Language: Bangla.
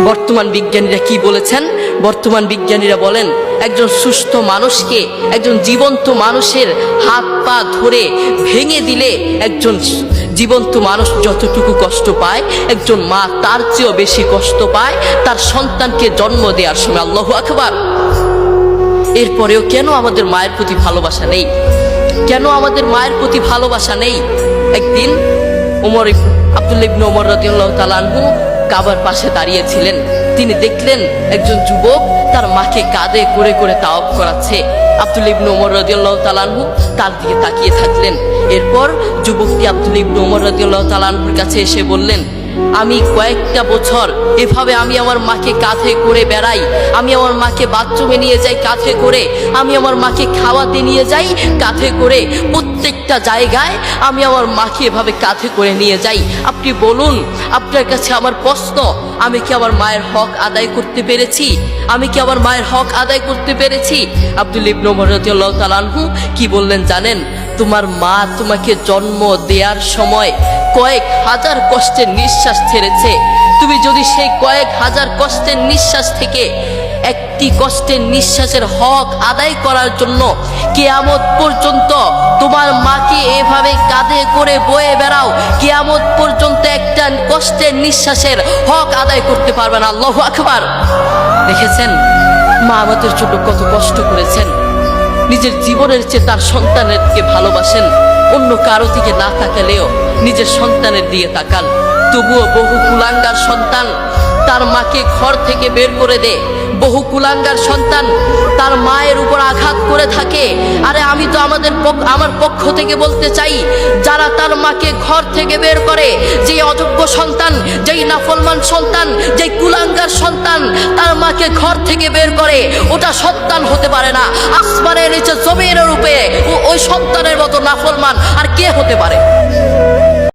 বর্তমান বিজ্ঞানীরা কি বলেছেন? বর্তমান বিজ্ঞানীরা বলেন একজন সুস্থ মানুষকে, একজন জীবন্ত মানুষের হাত পা ধরে ভেঙে দিলে একজন জীবন্ত মানুষ যতটুকু কষ্ট পায়, একজন মা তার চেয়েও বেশি কষ্ট পায় তার সন্তানকে জন্ম দেওয়ার সময়। আল্লাহু আকবার। এরপরেও কেন আমাদের মায়ের প্রতি ভালোবাসা নেই? কেন আমাদের মায়ের প্রতি ভালোবাসা নেই? একদিন আব্দুল্লাহ ইবনে ওমর রাদিয়াল্লাহু তাআলা আনহু কাবার পাশে দাঁড়িয়েছিলেন। তিনি দেখলেন একজন যুবক তার মাকে কাঁধে করে করে তাওয়াফ করাচ্ছে। আব্দুল্লাহ ইবনে ওমর রাদিয়াল্লাহু তাআলা আনহু তার দিকে তাকিয়ে থাকলেন। এরপর যুবকটি আব্দুল্লাহ ইবনে ওমর রাদিয়াল্লাহু তাআলা আনহুর কাছে এসে বললেন, আমি কয়েকটা বছর এভাবে আমি আমার মাকে কাঁধে করে বেড়াই, আমি আমার মাকে বাথরুমে নিয়ে যাই কাঁধে করে, আমি আমার মাকে খাওয়াতে নিয়ে যাই কাঁধে করে, প্রত্যেকটা জায়গায় আমি আমার মাকে এভাবে কাঁধে করে নিয়ে যাই। আপনি বলুন, আপনার কাছে আমার প্রশ্ন, আমি কি আমার মায়ের হক আদায় করতে পেরেছি? আমি কি আমার মায়ের হক আদায় করতে পেরেছি? আব্দুল্লাহ ইবনে ওমর রাদিয়াল্লাহু তাআলা আনহু কি বললেন জানেন? তোমার মা তোমাকে জন্ম দেওয়ার সময় কয়েক হাজার কষ্টের নিঃশ্বাস ছেড়েছে। তুমি যদি সেই কয়েক হাজার কষ্টের নিঃশ্বাস থেকে একটি কষ্টের নিঃশ্বাসের হক আদায় করার জন্য কিয়ামত পর্যন্ত তোমার মাকে এভাবে কাঁধে করে বয়ে বেড়াও, কিয়ামত পর্যন্ত একটা কষ্টের নিঃশ্বাসের হক আদায় করতে পারবে না। আল্লাহু আকবার। দেখেছেন মা আমাদের জন্য কত কষ্ট করেছেন। নিজের জীবনের চেয়ে তার সন্তানের দিকে ভালোবাসেন। অন্য কারো দিকে না তাকালেও নিজের সন্তানের দিকে তাকান। তবুও বহু কুলাঙ্গার সন্তান তার মাকে ঘর থেকে বের করে দেয়। বহু কুলাঙ্গার সন্তান তার মায়ের উপর আঘাত করে থাকে। আরে আমি তো আমার পক্ষ থেকে বলতে চাই, যারা তার মাকে ঘর থেকে বের করে, যে অযোগ্য সন্তান, যেই নাফরমান সন্তান, যেই কুলাঙ্গার সন্তান তার মাকে ঘর থেকে বের করে, ওটা সন্তান হতে পারে না। আসমানের নিচে জমিনের রূপে ওই সন্তানের মতো নাফরমান আর কে হতে পারে?